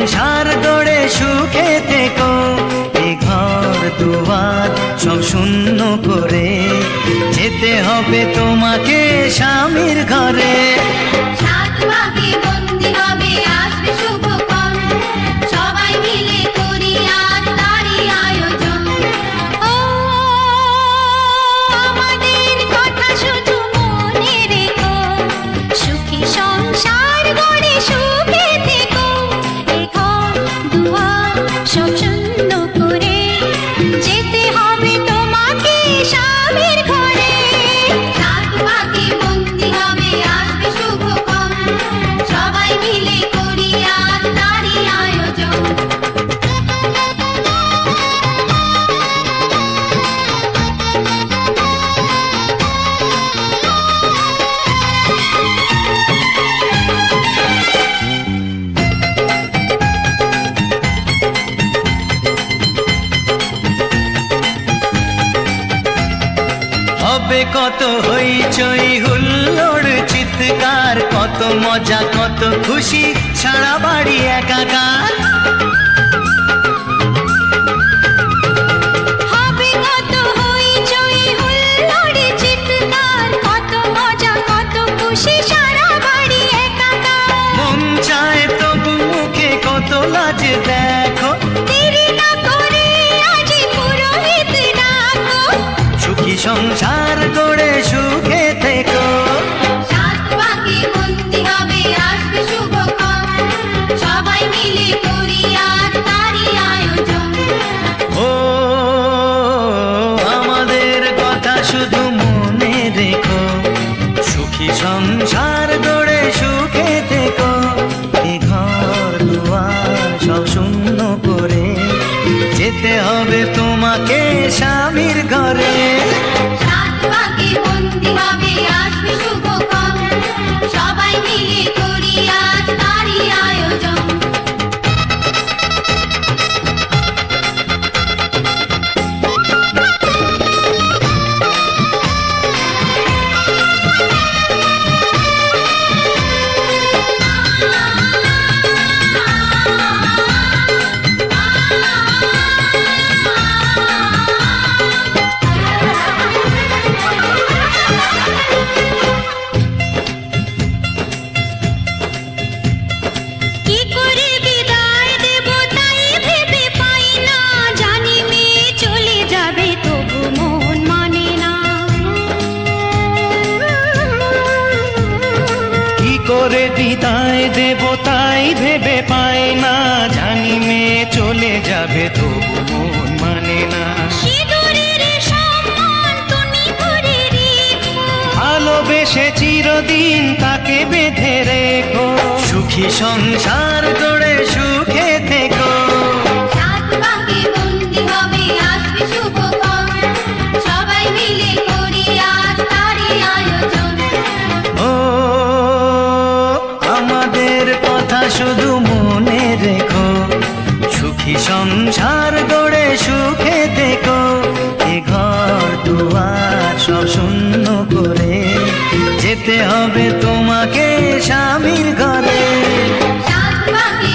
সংসার গড়ে সুখে থেকো, এ ঘর দুয়ার সব শূন্য করে যেতে হবে তোমাকে স্বামীর ঘরে। সাত ভাগে বন্দি হবে আসবে শুভক্ষণ, সবাই মিলে করি আজ তারই আয়োজন। ও আমাদের কথা শুধু মনে রেখো, সুখী সংসার গড়ে সুখে থেকো, এ ঘর দুয়ার সব শূন্য করে যেতে হবে তোমাকে স্বামীর ঘরে। সাত ভাগে বন্দি হবে আসবে শুভক্ষণ, সবাই মিলে করি আজ তারই আয়োজন। হবে কত হইচই হুল্লোড় চিৎকার, কত মজা কত খুশি সারা বাড়ি একাকার। হবে কত হইচই হুল্লোড় চিৎকার, কত মজা কত খুশি সারা বাড়ি একাকার। মন চায় তবু মুখে কত লাজ দেখো, দেরি না করে আজই পুরোহিত ডাকো। সুখী সংসার গড়ে সুখে থেকো। সাত ভাগে বন্দি হবে আসবে শুভক্ষণ, সবাই মিলে করি আজ তারই আয়োজন। ও আমাদের কথা শুধু মনে রেখো, সুখী সংসার গড়ে সুখে থেকো, এ ঘর দুয়ার সব শূন্য করে যেতে হবে তোমাকে স্বামীর ঘরে। সাত ভাগে বন্দি হবে আসবে শুভক্ষণ, সবাই মিলে করি আজ তারই আয়োজন। কি করে বিদায় দেব তাই ভেবে পাই না, জানি মেয়ে চলে যাবে তবু মন মানে না। কি করে বিদায় দেব তাই ভেবে পায় না, জানি মেয়ে চলে যাবে তবু মন মানে না। সিঁদুরের সম্মান তুমি করে রেখো, ভালোবেসে চিরদিন তাকে বেঁধে রেখো, সুখী সংসার গড়ে সুখে থেকো। সাত ভাগে বন্দি হবে আসবে শুভক্ষণ, সবাই মিলে করি আজ তারই আয়োজন। ও আমাদের কথা শুধু মনে রেখো, সুখী সংসার গড়ে সুখে থেকো, এ ঘর দুয়ার সব শূন্য করে যেতে হবে তোমাকে স্বামীর ঘরে। সাত ভাগে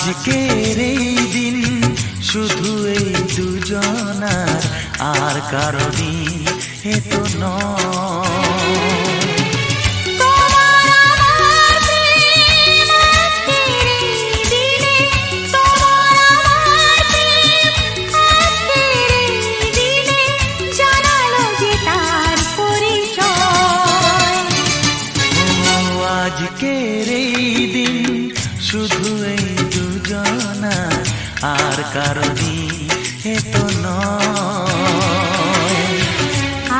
আজকের এই দিন শুধু এই দুজনার, আর কারো দিন এ তো নয়। আজকের এই দিন শুধু এই দুজনা, আর কারো দিন এ তো নয়,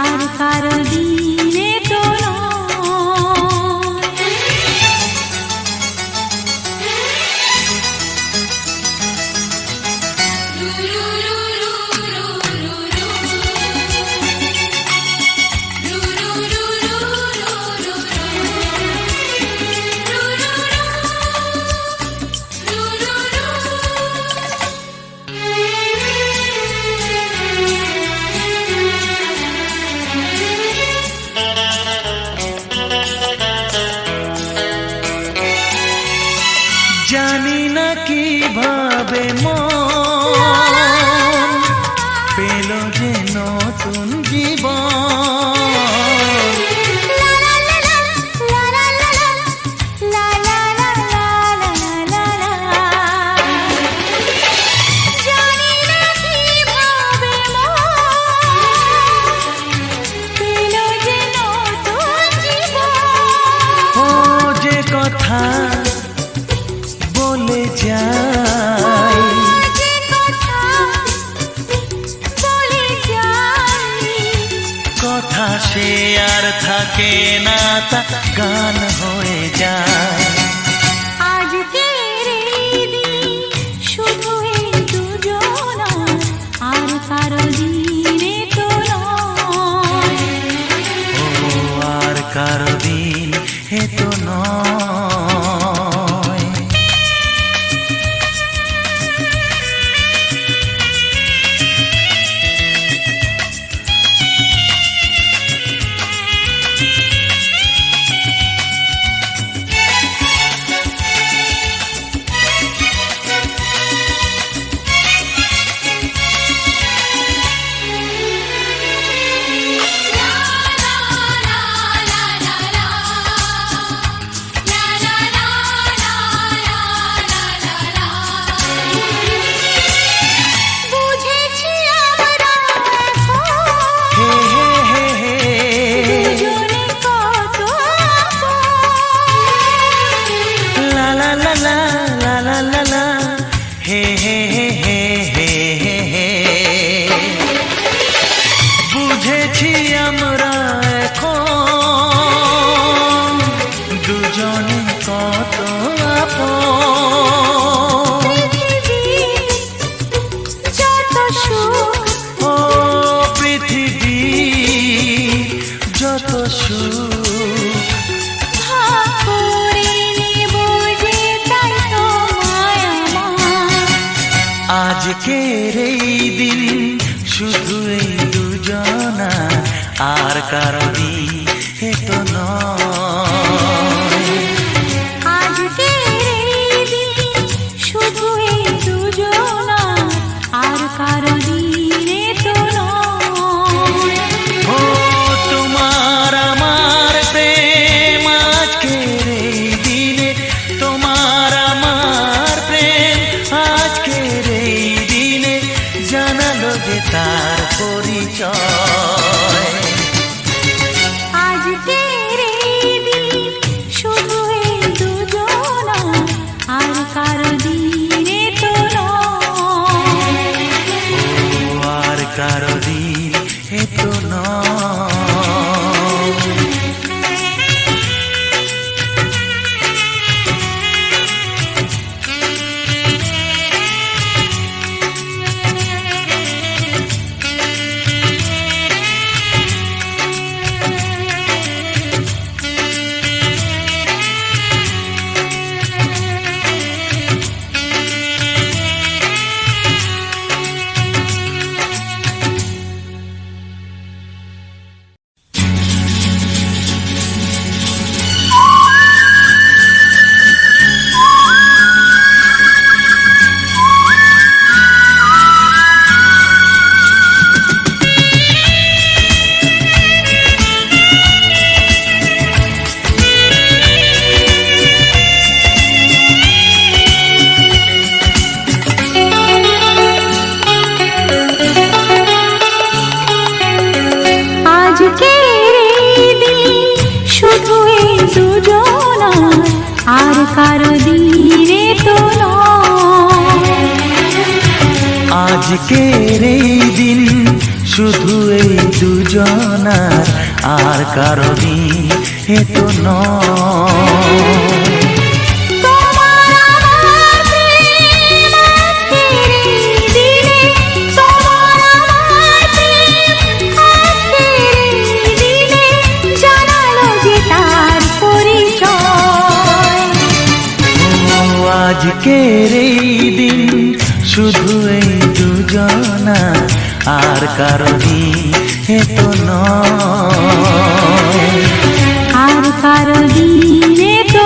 আর কারো দিন এ তো নয়। জানি না কিভাবে মন পেল যে নতুন জীবন। ও যে কথা বলে যাই, কথা সে আর থাকে না, তা গান হয়ে যায়। আজকের এই দিন শুধু এই দুজনা, আর কারো দিন এ তো নয়, ও আর কারো দিন এ তো নয়। হে হে হে হে হে হে হে, বুঝেছি আমরা এখন দুজনে কত আপন। যত সুখ ও পৃথিবী যত সুখ ভাগ করে নেব যে, তাই তো মায়া আমার। আজকের এই দিন শুধু এই দুজনা, আর কারো দিন এ তো নয়। আজকের এই দিন শুধু এই দুজনা, আর কারো দিন এ তো নয়। ও তোমার আমার প্রেম আজকের এই দিনে, তোমার আমার প্রেম আজকের এই দিনে জানালো যে তার পরিচয়। আজকের এই দিন শুধু এই দুজনা, আর কারো দিন এ তো নয়, ও আর কারো দিন এ তো নয়। আজকের এই দিন শুধু এই দুজনার, আর কারো দিন এ তো নয়। আজকের এই দিন শুধু এই দুজনা, আর কারো দিন এ তো নয়, আর কারো দিন এ তো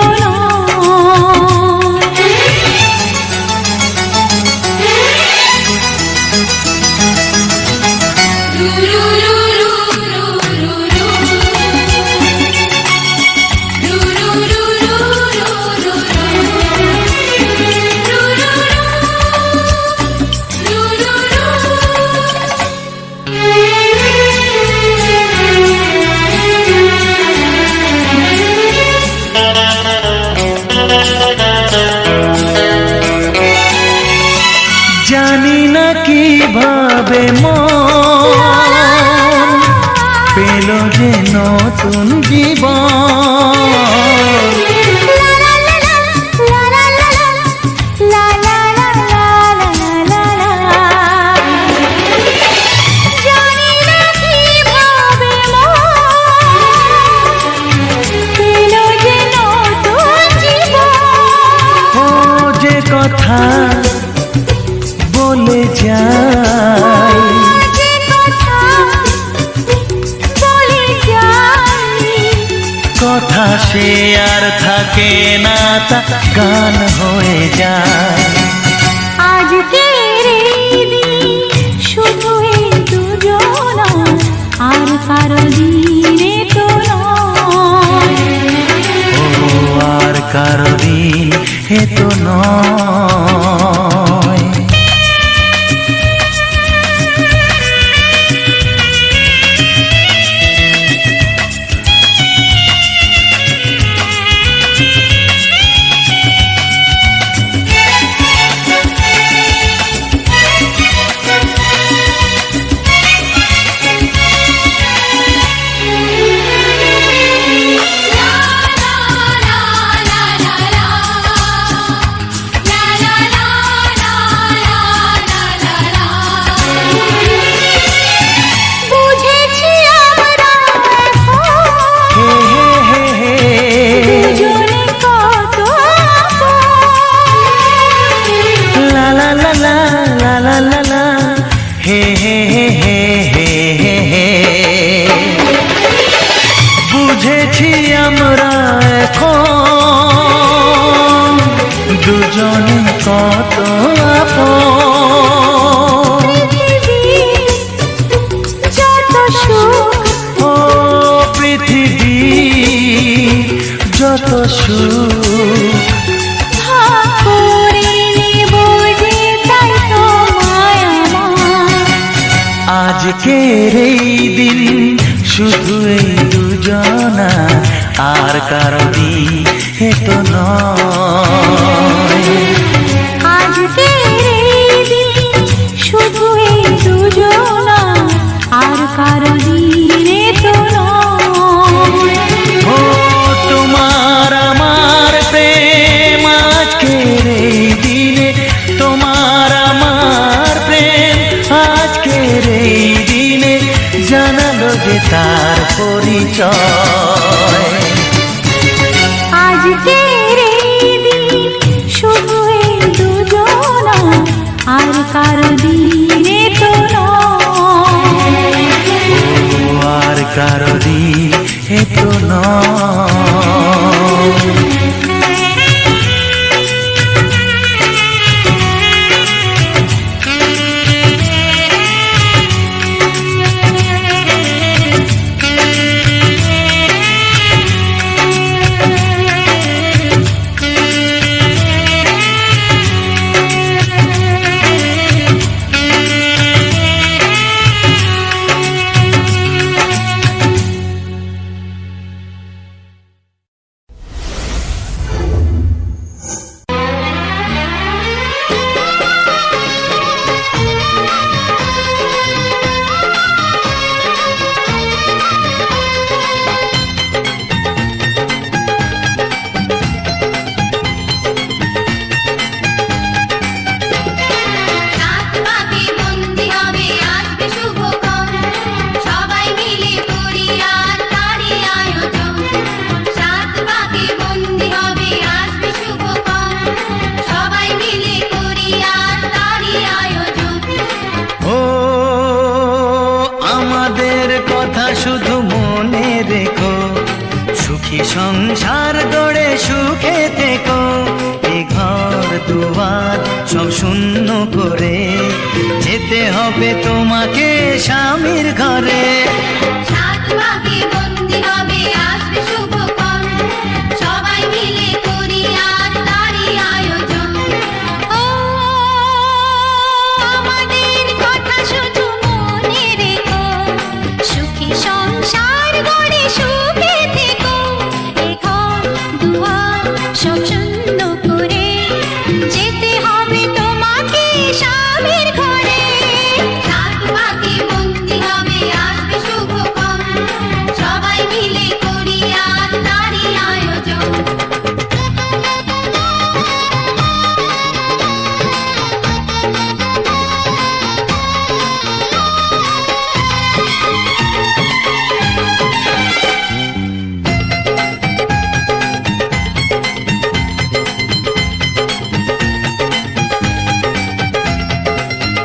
জানি না কিভাবে মন পেল যে নতুন জীবন। ও যে কথা বলে যাই, কথা সে আর থাকে না, তা গান হয়ে যায়। আজকের এই দিন শুধু এই দুজনা, আর কারো দিন এ তো নয়, ও আর কারো দিন এ তো নয়। বুঝেছি আমরা এখন দুজনে কত আপন। ও পৃথিবী যত সুখ আজকের এই দিন শুধু এই দুজনা, আর কারো দিন এ তো নয়। আজকের এই দিন শুধু এই দুজনা, আর কারো দিন এ তো নয়, ও তোমার আমার প্রেম আজকের এই দিনে, তোমার আমার প্রেম আজকের এই দিনে জানালো যে তার পরিচয়। আজকের এই দিন শুধু এই দুজনা, আর কারো দিন এ তো নয়, ও আর কারো দিন এ তো নয়। সব শূন্য করে যেতে হবে তোমাকে স্বামীর ঘরে। সাত ভাগে বন্দি হবে আসবে শুভক্ষণ, সবাই মিলে করি আজ তারই আয়োজন। ও আমাদের কথা শুধু মনে রেখো, সুখী সংসার গড়ে সুখে থেকো। এ ঘর দুয়ার সব শূন্য করে যেতে হবে তোমাকে স্বামীর ঘরে। সাত ভাগে বন্দি হবে আসবে শুভক্ষণ, সবাই মিলে করি আজ তারই আয়োজন।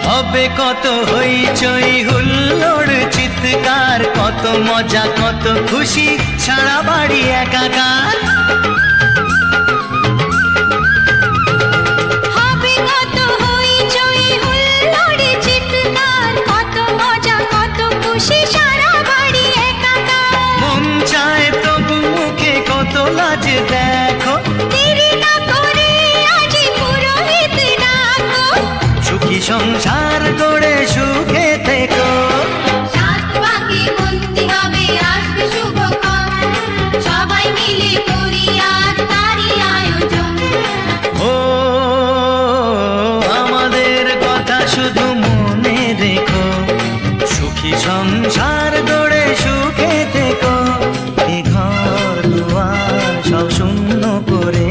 হবে কত হইচই হুল্লোড় চিৎকার, কত মজা কত খুশি সারা বাড়ি একাকার। হবে কত হইচই হুল্লোড় চিৎকার, কত মজা কত খুশি সারা বাড়ি একাকার। মন চায় তবু মুখে কত লাজ দেখো, দেরি না করে আজই পুরোহিত ডাকো। সুখী সংসার গড়ে সুখে থেকো। সাত ভাগে বন্দি হবে আসবে শুভক্ষণ, সবাই মিলে করি আজ তারই আয়োজন। ও আমাদের কথা শুধু মনে রেখো, সুখী সংসার গড়ে সুখে থেকো। এ ঘর দুয়ার সব শূন্য করে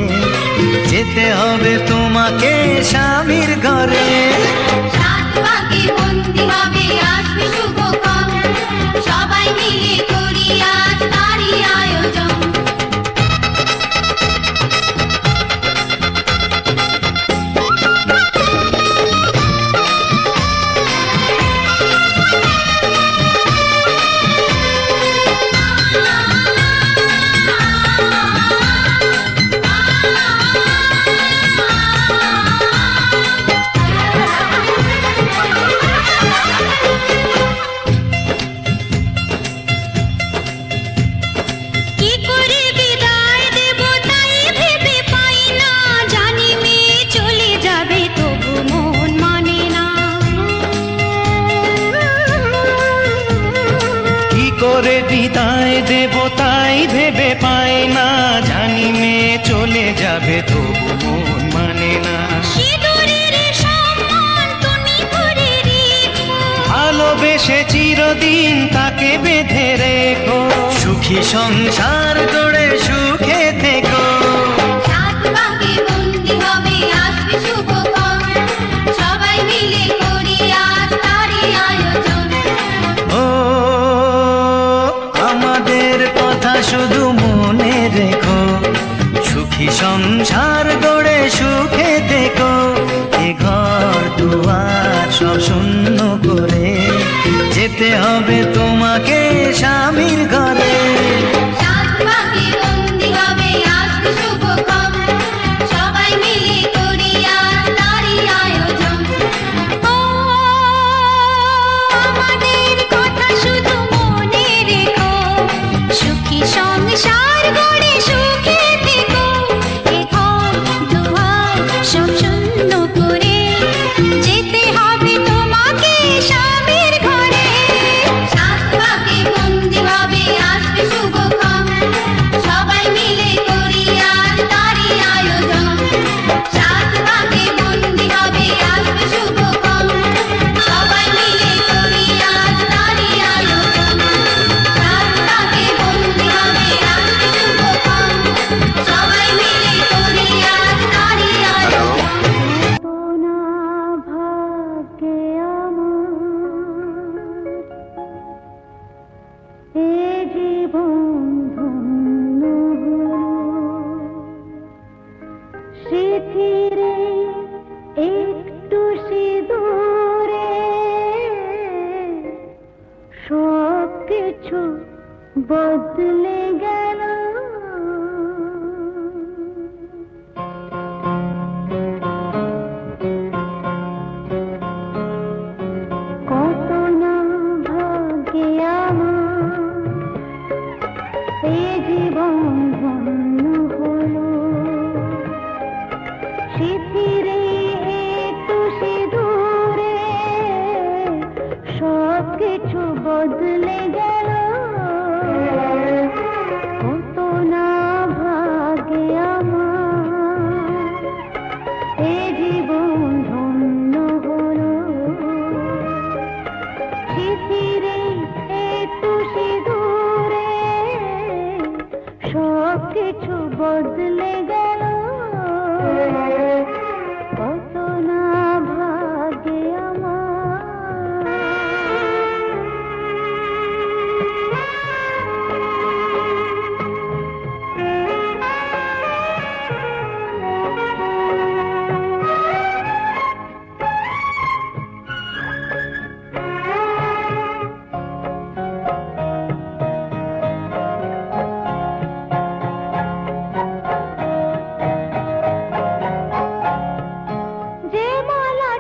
যেতে হবে তোমাকে স্বামীর ঘরে। সাত ভাগে বন্দি হবে আসবে শুভক্ষণ, সবাই মিলে করি আজ তারই আয়োজন। কি করে বিদায় দেব তাই ভেবে পাই না, জানি মেয়ে চলে যাবে তবু মন মানে না। কি করে বিদায় দেব তাই ভেবে পায় না, জানি মেয়ে চলে যাবে তবু মন মানে না। সিঁদুরের সম্মান তুমি করে রেখো, ভালোবেসে চিরদিন তাকে বেঁধে রেখো, সুখী সংসার গড়ে সুখে থেকো। সাত ভাগে বন্দি হবে আসবে শুভক্ষণ, সবাই মিলে করি আজ তারই আয়োজন। ও আমাদের কথা শুধু মনে রেখো, সুখী সংসার গড়ে সুখে থেকো। এ ঘর দুয়ার সব শূন্য করে যেতে হবে তোমাকে স্বামীর ঘরে। সাত ভাগে বন্দি হবে আসবে শুভক্ষণ, সবাই মিলে করি আজ তারই আয়োজন। ও আমাদের কথা শুধু মনে রেখো, সুখী সংসার গড়ে সুখে থেকো। এ ঘর দুয়ার সব শূন্য করে যেতে হবে তোমাকে স্বামীর ঘরে। সাত ভাগে বন্দি হবে আসবে শুভক্ষণ, সবাই মিলে করি আজ তারই আয়োজন। সাত ভাগে বন্দি হবে আসবে শুভক্ষণ, সবাই মিলে করি আজ তারই আয়োজন। সাত ভাগে বন্দি হবে আসবে শুভক্ষণ, সবাই মিলে করি আজ তারই আয়োজন। ভাগ্যে আমার এ জীবন ধন্য হলো, স্মৃতিরে একটু সিঁদুরে সব কিছু বদলে গেল।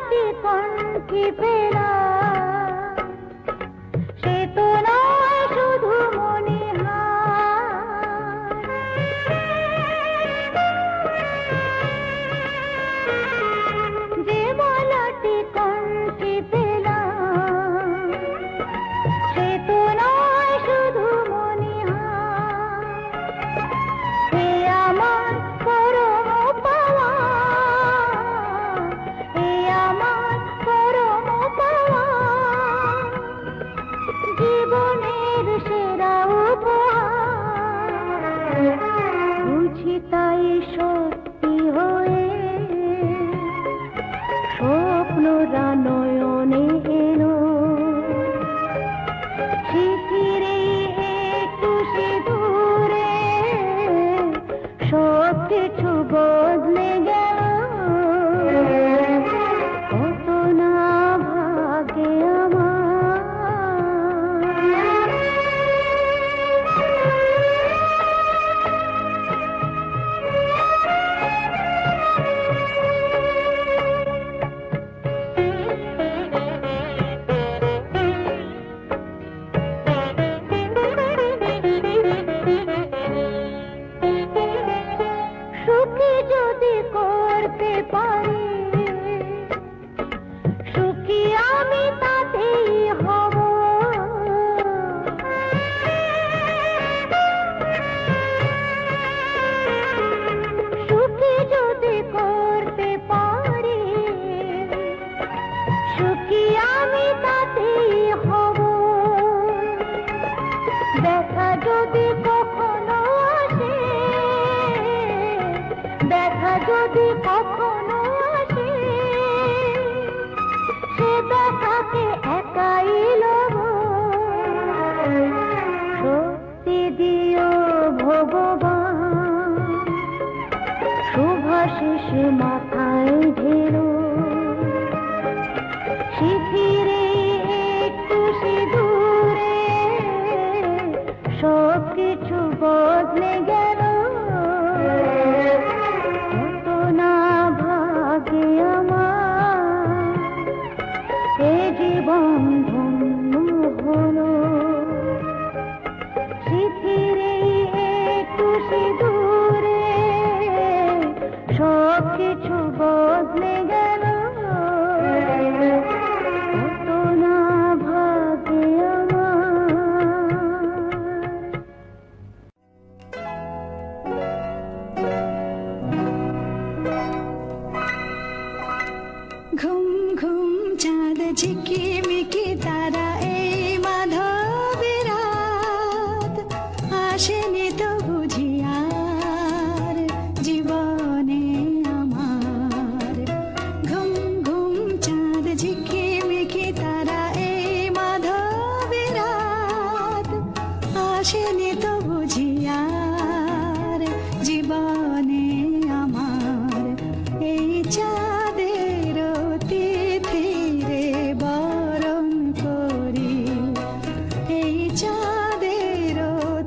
মালাটি কণ্ঠে পেলা সে তো নয় শুধু মণিহার যে মালাটি কণ্ঠে পেলা সে তো নয় শুধু মণিহার হে আমার পরম পাওয়া হে আমার পরম পাওয়া জীবনের সেরা উপহার বুঝি তাই সত্যি হয়ে স্বপ্নরা নয়নে এলো শিথিরে একটু সিঁদুরে সব কিছু বদলে গেল কত না ভাগে সুখী যদি করতে পারি সুখী আমি তাতেই হব সুখী যদি করতে পারি সুখী আমি তাতেই হব দেখা যদি কখনো আসে দেখা যদি কখনো আসে সে দেখাকে একাই লব শক্তি দিও ভগবান শুভাশিস মাথায় ঢেলো শিথিরে একটু সিঁদুরে সব কিছু বদলে গেল কত না ভাগে আমার এ জীবন ধন্য হলো শিথিরে একটু সিঁদুরে সব কিছু বদলে গেল কত না ভাগে আমার ঘুম ঘুম চাঁদ ঝিকিমিকি তারা এই মাধবের রাত আসেনি তো বুঝি আর জীবনে আমার ঘুম ঘুম চাঁদ ঝিকিমিকি তারা এই মাধবের রাত আসেনি তো বুঝি আর জীবনে আমার এই চাঁদের তিথিরে বরণ করি এই চাঁদের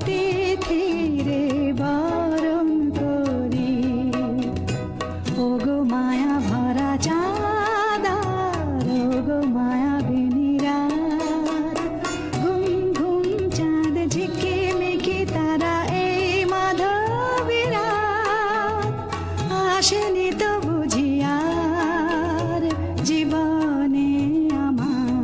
তিথিরে বরণ করি ওগো মায়া ভরা চাঁদার ওগো মায়া বিনিরাত ঘুম ঘুম চাঁদ ঝিকিমিকি তারা এই মাধবের রাত আসেনি তো বুঝি আর জীবনে আমার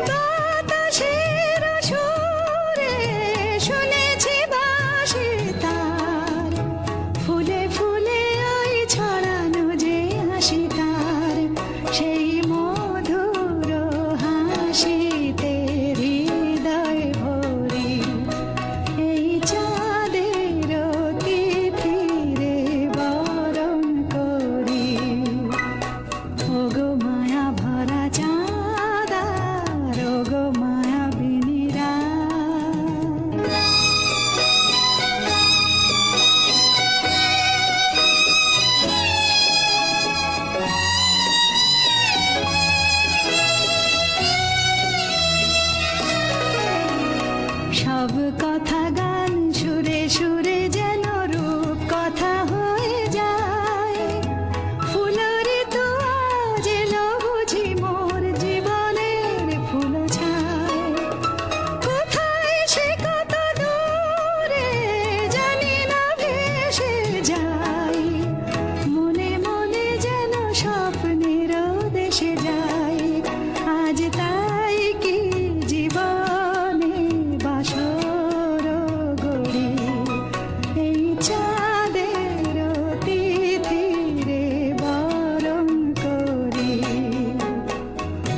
বাতাসের সুরে শুনেছি বাঁশি তার ফুলে ফুলে ওই ছড়ানো যে হাসি তার সেই মধুর হাসিতে হৃদয় ভরি এই চাঁদের তিথিরে বরণ করি ওগো মায়া ভরা চাঁদার ওগো মায়া বিনিরাত কথা গান সুরে সুরে যেন রূপ কথা হয়ে যায়। ফুলের তো আজ এলো বুঝি মোর জীবনের ফুল ছায়। কোথায় সে কত দূরে জানি না ভেসে যায়। মনে মনে যেন স্বপ্নের দেশে যায়। আজ তাই কি জীবনে বাসর গড়ি, এই চাঁদের তিথিরে বরণ করি।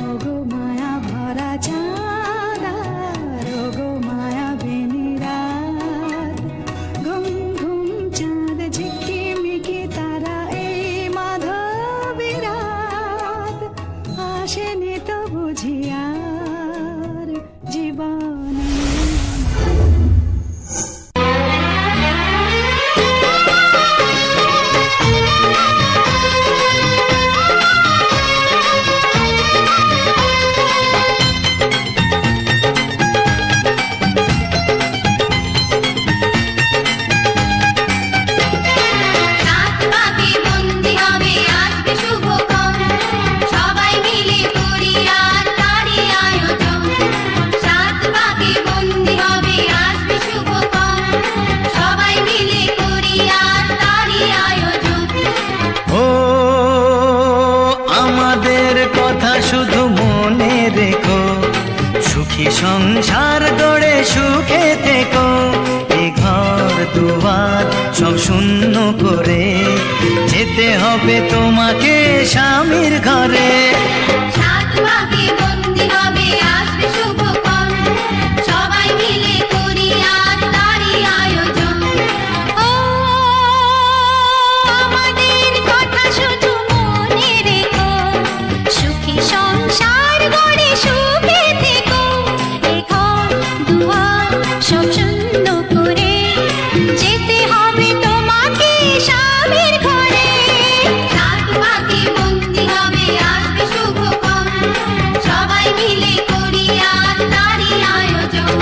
ওগো মায়া ভরা চাঁদ আর ওগো মায়া বেনি রাত। ঘুম ঘুম চাঁদ ঝিকিমিকি তারা এই মাধবী রাত। আসেনি তো বুঝি আর জীবনে। রাত বাকি বন্দি হবে আসবে শুভক্ষণ, সবাই মিলে করি আর তারই আয়োজন। রাত বাকি বন্দি হবে আসবে শুভক্ষণ, সবাই মিলে করি আর তারই আয়োজন। ও আমাদের কথা শুধু মনে রেখো, সুখী সংসার গড়ে সুখে থেকো। এ ঘর দুয়ার সব শূন্য করে যেতে হবে তোমাকে স্বামীর ঘরে। রাত বাকি বন্দি হবে আসবে শুভক্ষণ, সবাই মিলে করি আর তারই আয়োজন। ও আমাদের কথা শুধু মনে রেখো, সুখী সংসার গড়ে সুখে থেকো। এ ঘর দুয়ার সব শূন্য করে যেতে হবে তোমাকে স্বামীর ঘরে। রাত বাকি বন্দি হবে আসবে শুভক্ষণ, সবাই মিলে করি আর তারই আয়োজন।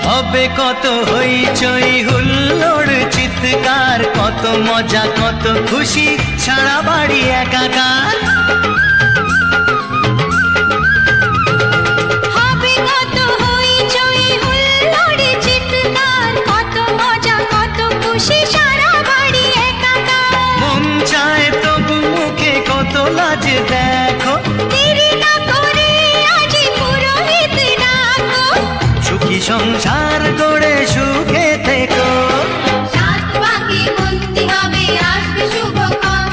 হবে কত হইচই হুল্লোড় চিৎকার, কত মজা কত খুশি সারা বাড়ি একাকার। হবে কত হইচই হুল্লোড় চিৎকার, কত মজা কত খুশি সারা বাড়ি একাকার। মন চায় তবু মুখে কত লাজ দেখো, দেরি না করে আজই পুরোহিত ডাকো। সুখী সংসার গড়ে সুখে থেকো। রাত বাকি বন্দি হবে আসবে শুভক্ষণ,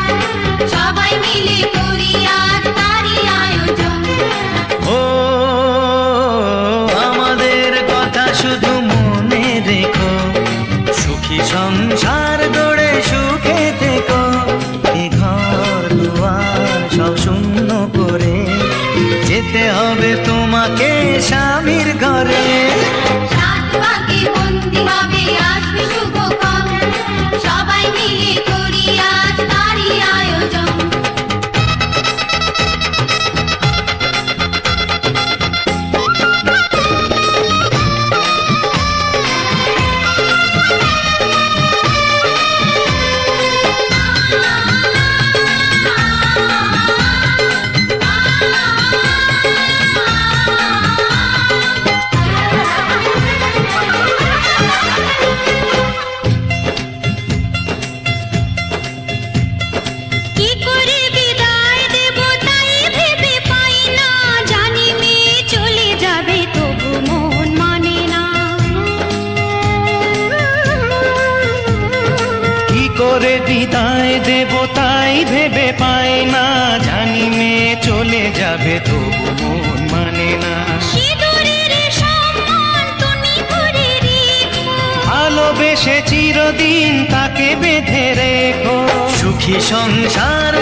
সবাই মিলে করি আর তারই আয়োজন। ও আমাদের কথা শুধু মনে রেখো, সুখী সংসার গড়ে সুখে থেকো। এ ঘর দুয়ার সব শূন্য করে যেতে হবে তোমাকে স্বামীর ঘরে। রাত বাকি বন্দি হবে আসবে শুভক্ষণ, সবাই মিলে করি আর তারই আয়োজন। কি করে বিদায় দেব তাই ভেবে পাই না, জানি মেয়ে চলে যাবে তবু মন মানে না। কি করে বিদায় দেব তাই ভেবে পাই না, জানি মেয়ে চলে যাবে তবু মন মানে না। সিঁদুরের সম্মান তুমি করে রেখো, ভালোবেসে চিরদিন তাকে বেঁধে রেখো, সুখী সংসার